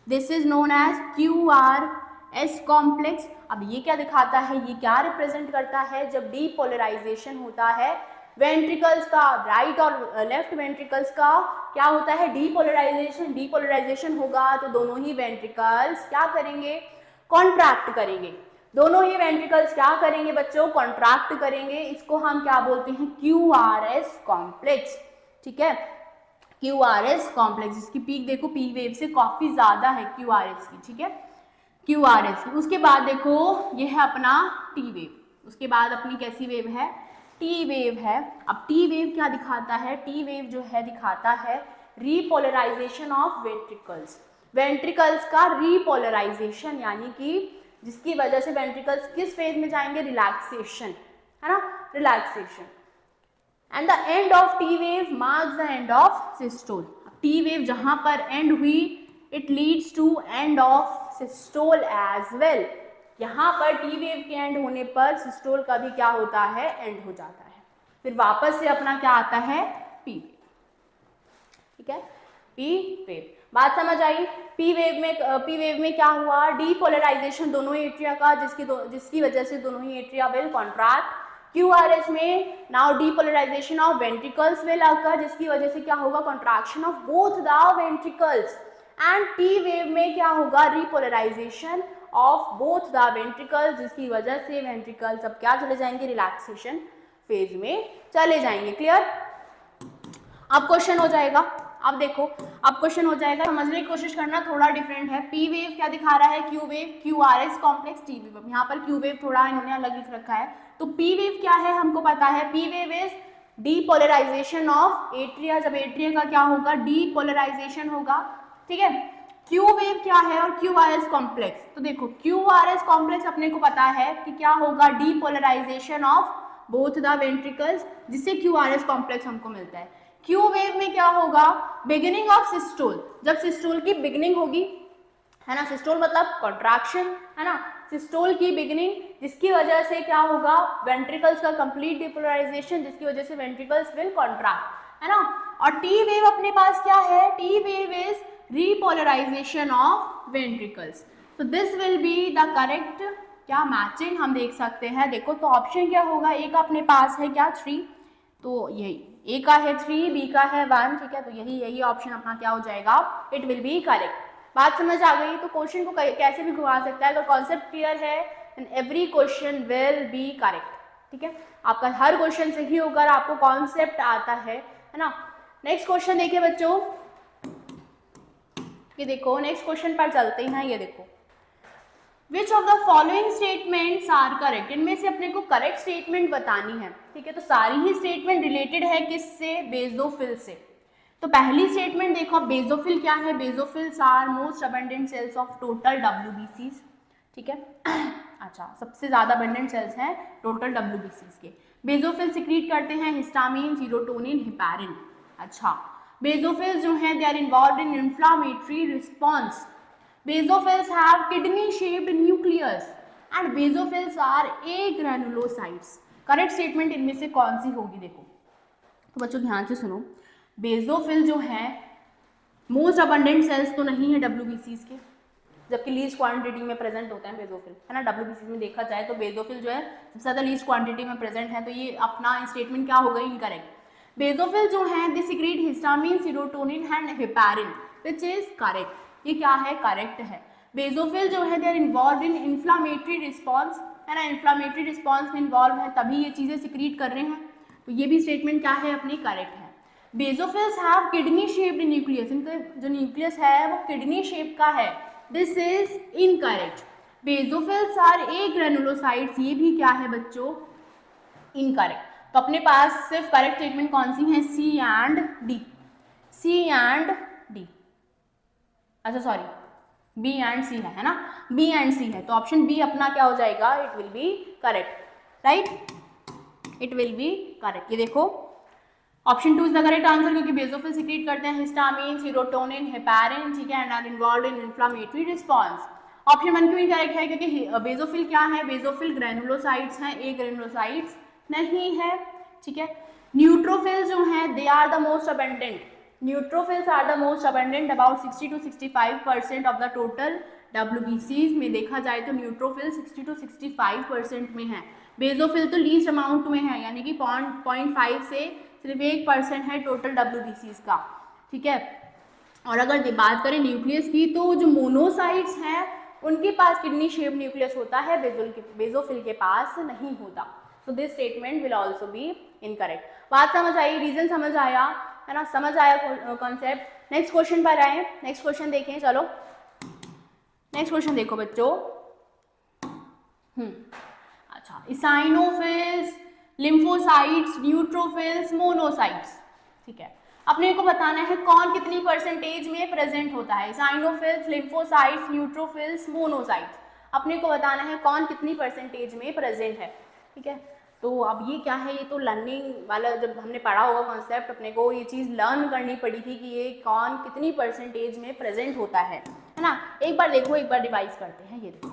This is known as Q R S complex. अब ये क्या दिखाता है, ये क्या रिप्रेजेंट करता है, जब डीपोलराइजेशन होता है वेंट्रिकल्स का, राइट और लेफ्ट वेंट्रिकल्स का क्या होता है, डीपोलराइजेशन होगा तो दोनों ही वेंट्रिकल्स क्या करेंगे, कॉन्ट्रैक्ट करेंगे। दोनों ही वेंट्रिकल्स क्या करेंगे बच्चों, कॉन्ट्रैक्ट करेंगे। इसको हम क्या बोलते हैं, क्यू आर एस कॉम्प्लेक्स, ठीक है, क्यू आर एस कॉम्प्लेक्स। इसकी पीक देखो पी वेव से काफी ज्यादा है क्यू आर एस की, ठीक है, क्यू आर एस। उसके बाद देखो ये है अपना टी वेव। उसके बाद अपनी कैसी वेव है, टी वेव है। अब टी वेव क्या दिखाता है, टी वेव जो है दिखाता है रीपोलराइजेशन ऑफ वेंट्रिकल्स। वेंट्रिकल्स का रीपोलराइजेशन, यानी कि जिसकी वजह से वेंट्रिकल्स किस फेज में जाएंगे, रिलैक्सेशन, है ना, relaxation. And the end of T wave marks the end of systole. T wave जहां पर एंड हुई, it leads to end of systole as well. यहाँ पर टी वेव के एंड होने पर सिस्टोल का भी क्या होता है, एंड हो जाता है। फिर वापस से अपना क्या आता है, पी वेव, ठीक है, पी वेव। बात समझ आई। पी वेव में क्या हुआ, डीपोलराइजेशन दोनों एट्रिया का, जिसकी वजह से दोनों ही एट्रिया विल कॉन्ट्रैक्ट। क्यूआरएस में now depolarisation of ventricles will occur, जिसकी वजह से क्या होगा, contraction of both the ventricles. And T wave में क्या होगा, repolarisation of both the ventricles, जिसकी वजह से वेंट्रिकल्स अब क्या चले जाएंगे, रिलैक्सेशन फेज में चले जाएंगे। क्लियर। अब क्वेश्चन हो जाएगा, अब देखो अब क्वेश्चन हो जाएगा, समझने की कोशिश करना, थोड़ा डिफरेंट है। पी वेव क्या दिखा रहा है, Q wave, Q R S complex, T wave. यहाँ पर क्यू वेव थोड़ा इन्होंने अलग लिख रखा है। तो पी वेव क्या है हमको पता है, P wave is depolarisation of atria. जब एट्रिया का क्या होगा, डीपोलराइजेशन होगा, ठीक है। क्यू वेव क्या है, और क्यू आर एस कॉम्प्लेक्स। तो देखो क्यू आर एस कॉम्प्लेक्स अपने को पता है कि क्या होगा, depolarisation of both the ventricles, जिससे क्यू आर एस कॉम्प्लेक्स हमको मिलता है। क्यू वेव में क्या होगा, बिगिनिंग ऑफ सिस्टोल। जब सिस्टोल की बिगिनिंग होगी, है ना, सिस्टोल मतलब कॉन्ट्रैक्शन, है ना, सिस्टोल की बिगिनिंग, जिसकी वजह से क्या होगा, वेंट्रिकल्स का कंप्लीट डिपोलराइजेशन, जिसकी वजह से वेंट्रिकल्स विल कॉन्ट्रैक्ट, है ना। और टी वेव अपने पास क्या है, T wave is repolarisation of ventricles. तो this will be the correct क्या मैचिंग हम देख सकते हैं। देखो तो ऑप्शन क्या होगा, ए का अपने पास है क्या 3, तो यही ए का है 3, बी का है 1, ठीक है। तो यही ऑप्शन अपना क्या हो जाएगा, इट विल बी करेक्ट। बात समझ आ गई। तो क्वेश्चन को कैसे भी घुमा सकता है, अगर कॉन्सेप्ट क्लियर है and every question will be correct, ठीक है। आपका हर क्वेश्चन सही होगा, आपको कॉन्सेप्ट आता है ना। नेक्स्ट क्वेश्चन देखिए बच्चों, ये देखो नेक्स्ट क्वेश्चन पर चलते हैं। ये देखो, which of the following statements are correct. इनमें से अपने को करेक्ट स्टेटमेंट बतानी है, ठीक है। तो सारी ही स्टेटमेंट रिलेटेड है किससे, बेसोफिल से। तो पहली स्टेटमेंट देखो, बेसोफिल क्या है, basophils are most abundant cells of total WBCs, ठीक है। अच्छा, सबसे ज्यादा अबंडेंट सेल्स हैं टोटल WBCs के। बेसोफिल सिक्रीट करते हैं हिस्टामिन, सीरोटोनिन, हेपारिन। अच्छा, बेसोफिल्स जो हैं they are involved in inflammatory response. Basophils have kidney-shaped nucleus and basophils are agranulocytes. Correct statement इनमें से कौन सी होगी? देखो तो बच्चों ध्यान से सुनो, बेसोफिल जो है मोस्ट अबंडेंट सेल्स तो नहीं है WBCs के, जबकि लीस्ट क्वांटिटी में प्रेजेंट होते हैं बेसोफिल, है ना। WBCs में देखा जाए तो बेसोफिल जो है सबसे ज़्यादा लीस्ट क्वांटिटी में प्रेजेंट है, तो ये अपना स्टेटमेंट क्या हो गई? इनकरेक्ट। बेसोफिल जो है they secrete histamine, serotonin and heparin which is correct. ये क्या है? करेक्ट है। बेसोफिल जो है they are involve in inflammatory response, है ना। इन्फ्लामेटरी रिस्पॉन्स में इन्वॉल्व है तभी ये चीज़ें सिक्रीट कर रहे हैं, तो ये भी स्टेटमेंट क्या है? अपनी करेक्ट है। Basophils have kidney shaped nucleus, इनका जो न्यूक्लियस है वो किडनी शेप का है, this is incorrect. Basophils are agranulocytes, ये भी क्या है बच्चों? इनकरेक्ट। तो अपने पास सिर्फ करेक्ट स्टेटमेंट कौन सी है? C and D, C and D, अच्छा सॉरी बी एंड सी है ना, बी एंड सी है, तो ऑप्शन बी अपना क्या हो जाएगा? It will be correct, right, it will be correct. ये देखो option 2 is the correct answer, क्योंकि बेसोफिल सिक्रीट करते हैं हिस्टामिन, सीरोटोनिन, हेपारिन, ठीक है, and are involved in inflammatory response. Option 1 क्यों इनकरेक्ट है? क्योंकि बेसोफिल क्या है? बेसोफिल ग्रेनुलोसाइट्स हैं, ए ग्रेनुलोसाइट्स नहीं है, ठीक है। न्यूट्रोफिल्स जो हैं they are the most abundant, neutrophils are the most abundant, about 60 to 65% of the total WBCs में देखा जाए तो न्यूट्रोफिल 60 to 65% में है। बेसोफिल तो लीस्ट अमाउंट में है, यानी कि 0.5 से सिर्फ 1% है टोटल WBCs का, ठीक है। और अगर बात करें न्यूक्लियस की, तो जो मोनोसाइट्स हैं उनके पास किडनी शेप न्यूक्लियस होता है, बेसोफिल के पास नहीं होता। So this statement will also be incorrect. बात समझ आई? रीजन समझ आया, है ना, समझ आया कॉन्सेप्ट। नेक्स्ट क्वेश्चन पर आए, नेक्स्ट क्वेश्चन देखें, चलो नेक्स्ट क्वेश्चन देखो बच्चों। अच्छा, इसाइनोफिल्स, लिम्फोसाइट्स, न्यूट्रोफिल्स, मोनोसाइट्स, ठीक है। अपने को बताना है कौन कितनी परसेंटेज में प्रेजेंट होता है। इसाइनोफिल्स, लिम्फोसाइट्स, न्यूट्रोफिल्स, मोनोसाइट्स, अपने को बताना है कौन कितनी परसेंटेज में प्रेजेंट है, ठीक है। तो अब ये क्या है? ये तो लर्निंग वाला, जब हमने पढ़ा होगा कॉन्सेप्ट, अपने को ये चीज़ लर्न करनी पड़ी थी कि ये कौन कितनी परसेंटेज में प्रेजेंट होता है ना। एक बार देखो, एक बार रिवाइज करते हैं। ये देखो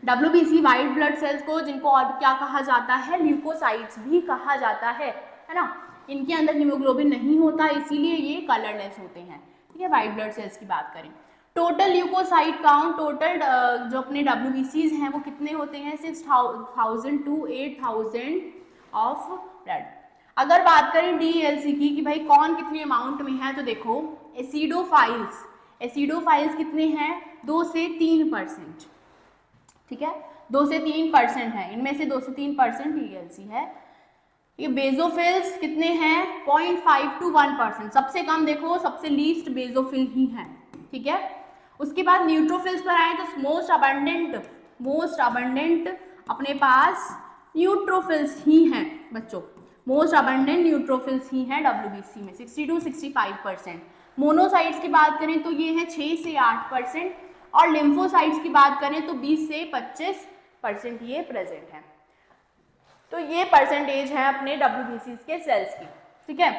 WBC वाइट ब्लड सेल्स को, जिनको और क्या कहा जाता है? ल्यूकोसाइट्स भी कहा जाता है ना। इनके अंदर हीमोग्लोबिन नहीं होता, इसीलिए ये कलरलेस होते हैं, ठीक है। वाइट ब्लड सेल्स की बात करें, टोटल ल्यूकोसाइट काउंट, टोटल जो अपने WBCs हैं वो कितने होते हैं? 6000 to 8000 ऑफ ब्लड। अगर बात करें DLC की कि भाई कौन कितने अमाउंट में है, तो देखो एसिडोफाइल्स, एसिडोफाइल्स कितने हैं? 2 से 3%, ठीक है, 2 से 3% है, इनमें से 2 से 3% DLC है। ये बेसोफिल्स कितने हैं? 0.5 to 1%, सबसे कम देखो, सबसे लीस्ट बेसोफिल ही है, ठीक है। उसके बाद न्यूट्रोफिल्स पर आए तो मोस्ट अबंडेंट अपने पास न्यूट्रोफिल्स ही हैं बच्चों, मोस्ट अबंडेंट न्यूट्रोफिल्स ही हैं WBC में, 60 to 65%। मोनोसाइट्स की बात करें तो ये है 6 से 8%, और लिम्फोसाइट्स की बात करें तो 20 से 25% ये प्रेजेंट है। तो ये परसेंटेज है अपने WBCs के सेल्स की, ठीक है।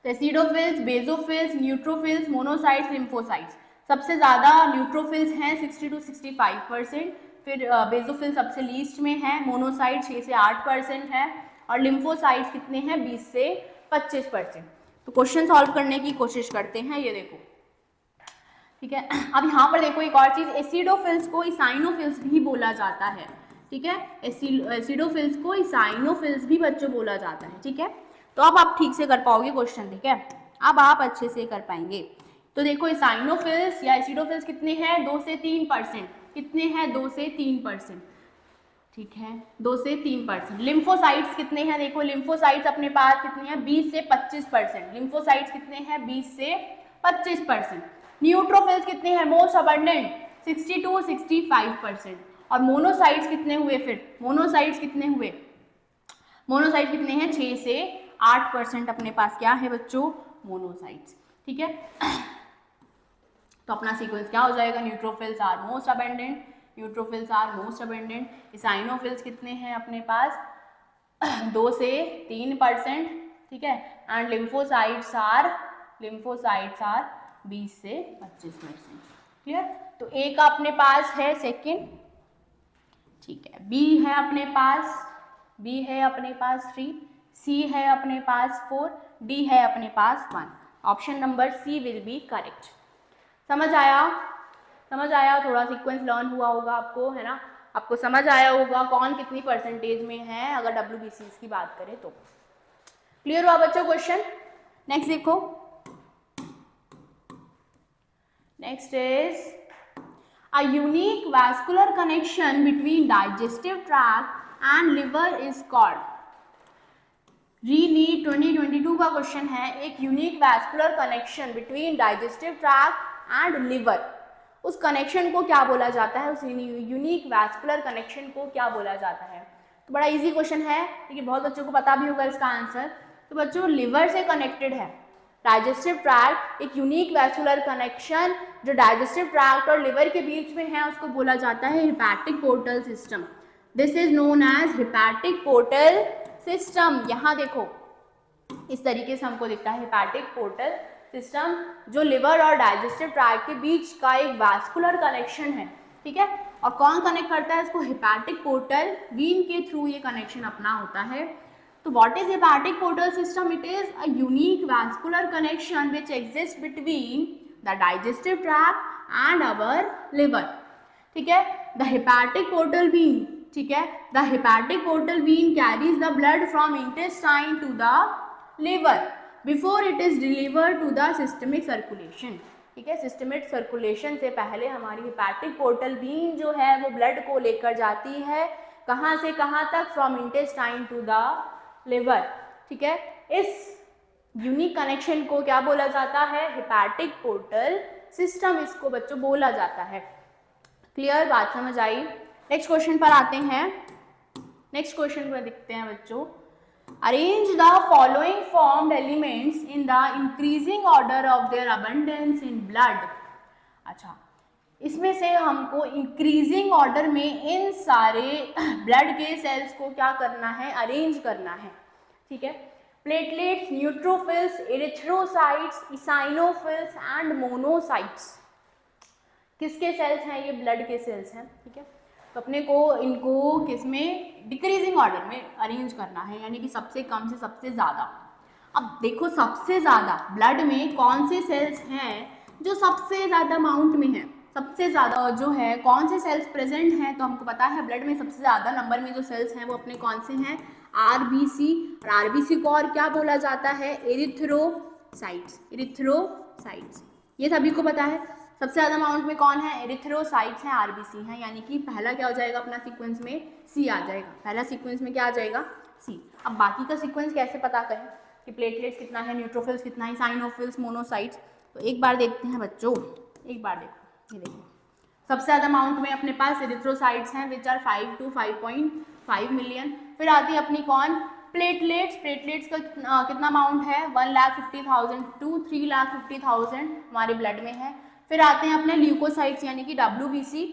तो acidophils, basophils, neutrophils, monocytes, lymphocytes, सबसे ज़्यादा न्यूट्रोफिल्स हैं 60 to 65%, फिर बेसोफिल सबसे लीस्ट में है, मोनोसाइट 6 से 8% है, और लिम्फोसाइट्स कितने हैं? 20 से 25%। तो क्वेश्चन सॉल्व करने की कोशिश करते हैं। ये देखो, ठीक है। अब यहाँ पर देखो एक और चीज़, एसिडोफिल्स को इसाइनोफिल्स भी बोला जाता है, ठीक है। एसिडोफिल्स को इसाइनोफिल्स भी बच्चों बोला जाता है, ठीक है। तो अब आप ठीक से कर पाओगे क्वेश्चन, ठीक है, अब आप अच्छे से कर पाएंगे। तो देखो इसाइनोफिल्स या एसिडोफिल्स कितने हैं? 2 से 3%, कितने हैं? 2 से 3%, ठीक है, 2 से 3%। लिम्फोसाइट्स कितने हैं? देखो लिम्फोसाइट्स अपने पास कितने हैं? 20 से 25%, लिम्फोसाइट्स कितने हैं? 20 से 25%। न्यूट्रोफिल्स कितने हैं? मोस्ट अबंडेंट 60 to 65%, और मोनोसाइट्स कितने हुए? फिर मोनोसाइट्स कितने हुए? मोनोसाइट कितने हैं? 6 से 8% अपने पास क्या है बच्चों? मोनोसाइट्स, ठीक है। तो अपना सीक्वेंस क्या हो जाएगा? Neutrophils are most abundant, neutrophils are most abundant, eosinophils कितने हैं अपने पास? 2 से 3%, ठीक है, एंड लिम्फोसाइट्स आर 20 से 25%, क्लियर। तो ए का अपने पास है सेकंड, ठीक है, B है अपने पास, B है अपने पास 3, C है अपने पास 4, D है अपने पास 1। Option number C will be correct. समझ आया? समझ आया? थोड़ा सीक्वेंस लर्न हुआ होगा आपको, है ना? आपको समझ आया होगा कौन कितनी परसेंटेज में है अगर WBCs की बात करें तो। क्लियर हुआ बच्चों क्वेश्चन? नेक्स्ट देखो, next is a unique vascular connection between digestive tract and liver is called। रीनीट 2022 का क्वेश्चन है, एक unique vascular connection between digestive tract and liver, उस कनेक्शन को क्या बोला जाता है, उस यूनिक वैस्कुलर कनेक्शन को क्या बोला जाता है? तो बड़ा इजी क्वेश्चन है, लेकिन बहुत बच्चों को पता भी होगा इसका आंसर। तो बच्चों लिवर से कनेक्टेड है डाइजेस्टिव ट्रैक्ट, एक यूनिक वैस्कुलर कनेक्शन जो डाइजेस्टिव ट्रैक्ट और लिवर के बीच में है उसको बोला जाता है hepatic portal system. This is known as hepatic portal system. यहाँ देखो इस तरीके से हमको दिखता है हेपेटिक पोर्टल सिस्टम, जो लिवर और डाइजेस्टिव ट्रैक्ट के बीच का एक वैस्कुलर कनेक्शन है, ठीक है। और कौन कनेक्ट करता है इसको? हेपेटिक पोर्टल वीन के थ्रू ये कनेक्शन अपना होता है। तो what is hepatic portal system? It is a unique vascular connection which exist between the digestive tract and our liver, ठीक है। द हेपेटिक पोर्टल वीन, ठीक है, the hepatic portal vein carries the blood from intestine to the liver before it is delivered to the systemic circulation, ठीक है। सिस्टमिक सर्कुलेशन से पहले हमारी हेपेटिक पोर्टल वीन जो है वो ब्लड को लेकर जाती है कहाँ से कहाँ तक? From intestine to the liver, ठीक है। इस यूनिक कनेक्शन को क्या बोला जाता है? हेपेटिक पोर्टल सिस्टम इसको बच्चों बोला जाता है। क्लियर? बात समझ आई? नेक्स्ट क्वेश्चन पर आते हैं। नेक्स्ट क्वेश्चन पर देखते हैं बच्चों, arrange the following formed elements in the increasing order of their abundance in blood. अच्छा, इसमें से हमको इंक्रीजिंग ऑर्डर में इन सारे ब्लड के सेल्स को क्या करना है? अरेंज करना है, ठीक है। Platelets, neutrophils, erythrocytes, eosinophils and monocytes. किसके सेल्स हैं? ये ब्लड के सेल्स हैं, ठीक है। तो अपने को इनको किसमें? डिक्रीजिंग ऑर्डर में अरेंज करना है, यानी कि सबसे कम से सबसे ज़्यादा। अब देखो सबसे ज़्यादा ब्लड में कौन से सेल्स हैं जो सबसे ज़्यादा अमाउंट में है, सबसे ज़्यादा जो है कौन से सेल्स प्रेजेंट हैं? तो हमको पता है ब्लड में सबसे ज़्यादा नंबर में जो सेल्स हैं वो अपने कौन से हैं? आरबीसी। और आरबीसी को और क्या बोला जाता है? एरिथ्रोसाइट्स। एरिथ्रोसाइट्स ये सभी को पता है। सबसे ज़्यादा अमाउंट में कौन है? एरिथ्रोसाइट्स हैं, आरबीसी हैं, यानी कि पहला क्या हो जाएगा अपना सीक्वेंस में? सी आ जाएगा। पहला सीक्वेंस में क्या आ जाएगा? सी। अब बाकी का सीक्वेंस कैसे पता करें कि प्लेटलेट्स कितना है, न्यूट्रोफिल्स कितना है, साइनोफिल्स, मोनोसाइट्स? तो एक बार देखते हैं बच्चों, एक बार देखो, ये देखो सबसे ज़्यादा अमाउंट में अपने पास एरिथ्रोसाइट्स हैं विच आर 5 to 5.5 मिलियन। फिर आती है अपनी कौन? प्लेटलेट्स। प्लेटलेट्स का कितना अमाउंट है? 1,50,000 to 3,50,000 हमारे ब्लड में है। फिर आते हैं अपने ल्यूकोसाइट्स यानी कि WBC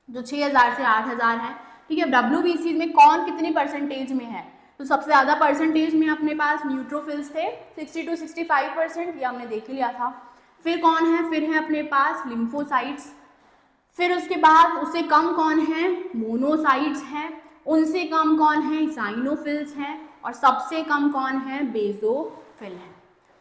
जो 6,000 से 8,000 है, ठीक है। WBC में कौन कितनी परसेंटेज में है? तो सबसे ज़्यादा परसेंटेज में अपने पास न्यूट्रोफिल्स थे 60 to 65%, ये हमने देख लिया था। फिर कौन है? फिर है अपने पास लिम्फोसाइट्स। फिर उसके बाद उससे कम कौन है? मोनोसाइट्स हैं। उनसे कम कौन है? साइनोफिल्स हैं। और सबसे कम कौन है? बेसोफिल है।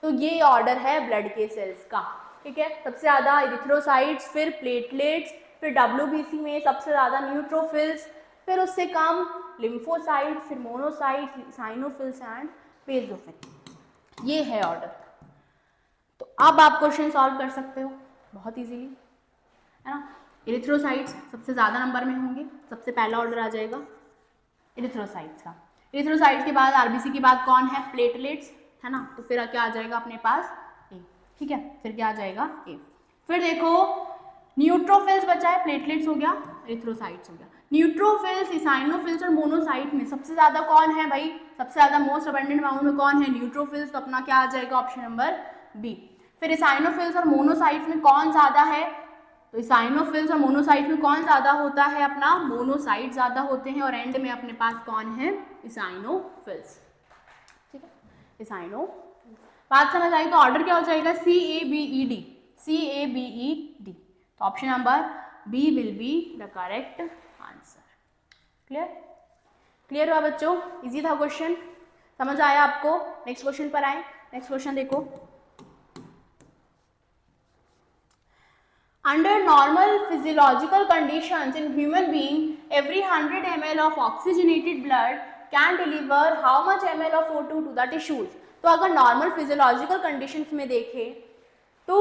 तो ये ऑर्डर है ब्लड के सेल्स का, ठीक है। सबसे ज़्यादा एरिथ्रोसाइट्स, फिर प्लेटलेट्स, फिर WBC में सबसे ज़्यादा न्यूट्रोफिल्स, फिर उससे कम लिम्फोसाइट्स, फिर मोनोसाइट्स, साइनोफिल्स एंड बेसोफिल। ये है ऑर्डर। तो अब आप क्वेश्चन सॉल्व कर सकते हो बहुत इजीली, है ना। एरिथ्रोसाइट्स सबसे ज़्यादा नंबर में होंगे, सबसे पहला ऑर्डर आ जाएगा एरिथ्रोसाइट्स का। एरिथ्रोसाइट्स के बाद आरबीसी के बाद कौन है? प्लेटलेट्स, है ना। तो फिर क्या आ जाएगा अपने पास? ए, ठीक है। फिर क्या आ जाएगा? ए। फिर देखो न्यूट्रोफिल्स बचा है, प्लेटलेट्स हो गया, एरिथ्रोसाइट्स हो गया। न्यूट्रोफिल्स, इसाइनोफिल्स और मोनोसाइट में सबसे ज़्यादा कौन है भाई? सबसे ज़्यादा मोस्ट अबंडेंट अमाउंट में कौन है? न्यूट्रोफिल्स। तो अपना क्या आ जाएगा? Option number B. फिर इसाइनोफिल्स और मोनोसाइट्स में कौन ज़्यादा है? तो इसाइनोफिल्स और मोनोसाइट में कौन ज़्यादा होता है? अपना मोनोसाइट ज़्यादा होते हैं। और एंड में अपने पास कौन है? इसाइनोफिल्स, ठीक है, इसाइनो। बात समझ आई? तो ऑर्डर क्या हो जाएगा? CABED, CABED। तो option number B will be the correct answer. Clear? Clear हुआ बच्चों? इजी था क्वेश्चन, समझ आया आपको? नेक्स्ट क्वेश्चन पर आए। नेक्स्ट क्वेश्चन देखो, under normal physiological conditions in human being, every 100 ml of oxygenated blood can deliver how much ml of O2 to the tissues? तो अगर नॉर्मल फिजियोलॉजिकल कंडीशंस में देखें तो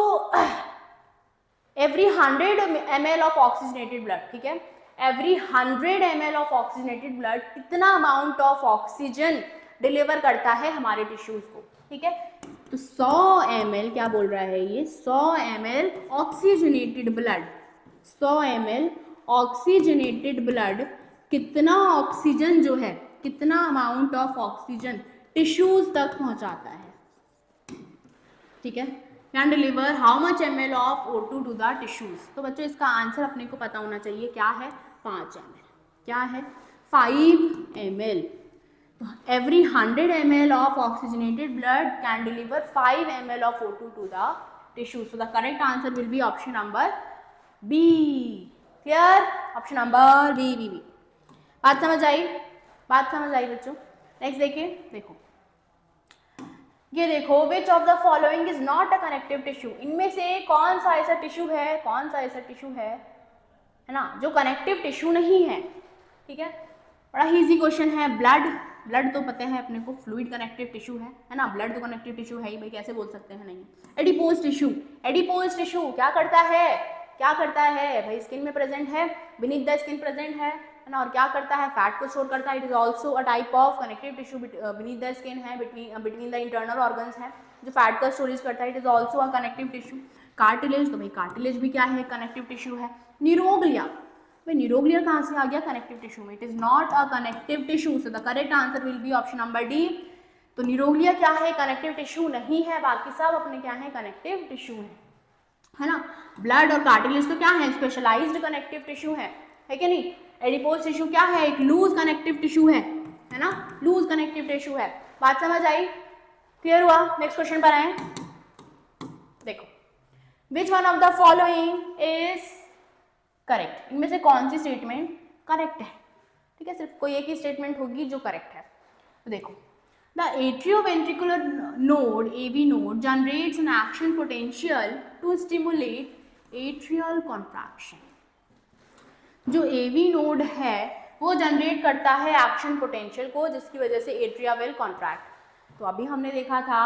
every 100 ml of oxygenated blood, ठीक है, every 100 ml of oxygenated blood कितना अमाउंट ऑफ ऑक्सीजन डिलीवर करता है हमारे टिश्यूज को, ठीक है? तो 100 ml क्या बोल रहा है ये, 100 ml oxygenated blood, 100 ml oxygenated blood कितना ऑक्सीजन जो है, कितना अमाउंट ऑफ ऑक्सीजन टिश्यूज तक पहुंचाता है, ठीक है? Can deliver how much ml of O2 to the tissues? तो बच्चों इसका आंसर अपने को पता होना चाहिए, क्या है? 5 ml। क्या है? 5 ml। Every 100 ml of oxygenated blood can deliver 5 ml of O2 to the tissue. So the correct answer will be option number B. Clear? Option number B. बात समझ आई? बात समझ आई बच्चों? नेक्स्ट देखिए, देखो ये देखो, which of the following is not a connective tissue? इनमें से कौन सा ऐसा टिश्यू है, कौन सा ऐसा टिश्यू है ना, जो कनेक्टिव टिश्यू नहीं है, ठीक है? बड़ा इजी क्वेश्चन है। ब्लड तो पता है अपने को फ्लूइड कनेक्टिव टिश्यू है ना, ब्लड तो कनेक्टिव टिश्यू है ही भाई, कैसे बोल सकते हैं नहीं। एडिपोज टिश्यू क्या करता है भाई, स्किन में प्रेजेंट है, बीनीथ द स्किन प्रेजेंट है ना, और क्या करता है, फैट को स्टोर करता है। It is also a type of connective tissue, beneath the skin है, बिटवीन द इंटरनल ऑर्गन्स है, जो फैट का स्टोरेज करता है। It is also a connective tissue. Cartilage, तो भाई कार्टिलेज भी क्या है, कनेक्टिव टिश्यू है। निरोग्लिया, भाई निरोग्लिया कहाँ से आ गया, कनेक्टिव टिश्यू में। It is not a connective tissue, so the correct answer will be option number D. तो निरोग्लिया क्या है, कनेक्टिव टिश्यू नहीं है, बाकी सब अपने क्या है, कनेक्टिव टिश्यू है ना। ब्लड और कार्टिलेज तो क्या है, स्पेशलाइज्ड कनेक्टिव टिश्यू है कि नहीं। एडिपोज टिश्यू क्या है, एक लूज कनेक्टिव टिश्यू है ना, लूज कनेक्टिव टिश्यू है। बात समझ आई? क्लियर हुआ? नेक्स्ट क्वेश्चन पर आए। देखो, which one of the following is correct? इनमें से कौन सी स्टेटमेंट करेक्ट है, ठीक है? सिर्फ कोई एक ही स्टेटमेंट होगी जो करेक्ट है। तो देखो, the atrioventricular node, AV node, generates an action potential to stimulate atrial contraction. जो AV नोड है वो जनरेट करता है एक्शन पोटेंशियल को, जिसकी वजह से एट्रिया विल कॉन्ट्रैक्ट। तो अभी हमने देखा था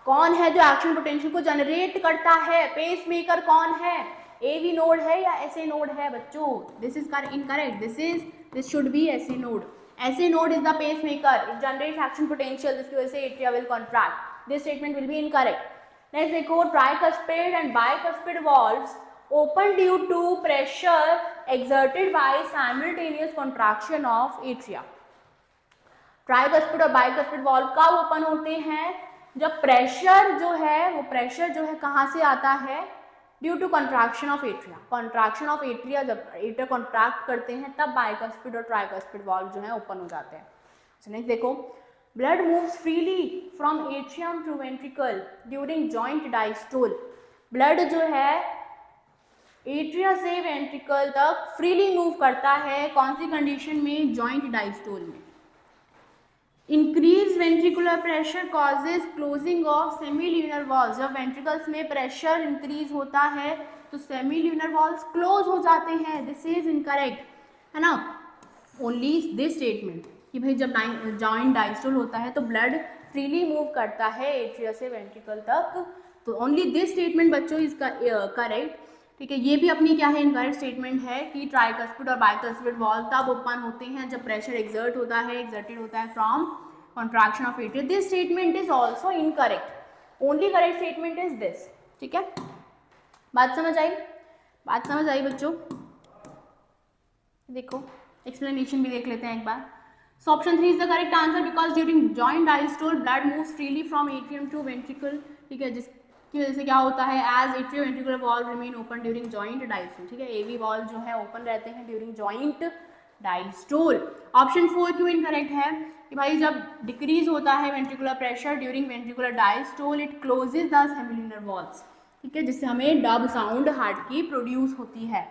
कौन है जो एक्शन पोटेंशियल को जनरेट करता है, पेसमेकर कौन है, AV नोड है या SA नोड है बच्चों? This is incorrect, this should be SA node. SA node is the pacemaker. It generates action potential, जिसकी वजह से atria will contract. This statement will be incorrect. Next देखो, tricuspid and bicuspid valves open due to pressure exerted by simultaneous contraction of atria. Tricuspid और bicuspid valve कब ओपन होते हैं? जब प्रेशर जो है वो प्रेशर जो है कहाँ से आता है, due to contraction of atria. Contraction of atria, जब एट्रिया कॉन्ट्रैक्ट करते हैं तब बाइकस्पिड और ट्राइकस्पिड वाल्व जो है ओपन हो जाते हैं। नेक्स्ट देखो, blood moves freely from atrium to ventricle during joint diastole. Blood जो है एट्रिया से वेंट्रिकल तक फ्रीली मूव करता है, कौन सी कंडीशन में, जॉइंट डायस्टोल में। Increase ventricular pressure causes closing of सेमील्यूनर walls. जब वेंट्रिकल्स में प्रेशर इंक्रीज होता है तो सेमील्यूनर वॉल्स क्लोज हो जाते हैं। दिस इज इनकरेक्ट, है ना। ओनली दिस स्टेटमेंट कि भाई जब जॉइंट डायस्टोल होता है तो ब्लड फ्रीली मूव करता है एट्रिया से वेंट्रिकल तक, तो ओनली दिस स्टेटमेंट बच्चों इसका करेक्ट, ठीक है। ये भी अपनी क्या है, इनकरेक्ट स्टेटमेंट है कि ट्राइकस्पिड और बाइकस्पिड वॉल्व तब ओपन होते हैं जब प्रेशर एक्सर्टेड होता है from contraction of atria. This statement is also incorrect, only correct statement is this, ठीक है। बात समझ आई बच्चों? देखो एक्सप्लेनेशन भी देख लेते हैं एक बार। So option 3 is the correct answer because during joint diastole blood moves freely from atrium to ventricle, ठीक है, जिसकी वजह से क्या होता है, as atrioventricular valve remain open during joint diastole, ठीक है। एवी वॉल्व जो है ओपन रहते हैं ड्यूरिंग जॉइंट डायस्टोल। ऑप्शन 4 क्यों इनकरेक्ट है कि भाई जब डिक्रीज होता है ventricular pressure during ventricular diastole it closes the semilunar valves, ठीक है, जिससे हमें डब साउंड हार्ट की प्रोड्यूस होती है।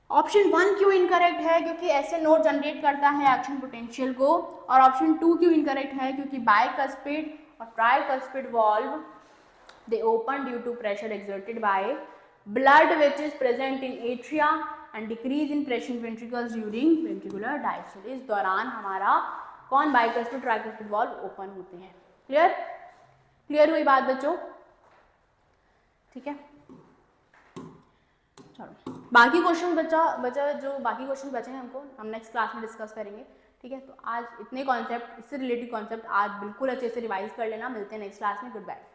ऑप्शन 1 क्यों इनकरेक्ट है? क्योंकि ऐसे नोड जनरेट करता है एक्शन पोटेंशियल को। और ऑप्शन 2 क्यों इनकरेक्ट है? क्योंकि बाइकस्पिड और tricuspid valve they open due to pressure exerted by blood which is present in atria and decrease in pressure in ventricles during ventricular diastole। इस दौरान हमारा कौन बाइकस्पिड ट्राइकस्पिड वॉल्व ओपन होते हैं। क्लियर? क्लियर हुई बात बच्चों? ठीक है, चलो बाकी क्वेश्चन बचा जो बाकी क्वेश्चन बचे हैं हम नेक्स्ट क्लास में डिस्कस करेंगे। ठीक है, तो आज इतने कॉन्सेप्ट, इससे रिलेटेड कॉन्सेप्ट आज बिल्कुल अच्छे से रिवाइज कर लेना। मिलते हैं नेक्स्ट क्लास में। Good bye.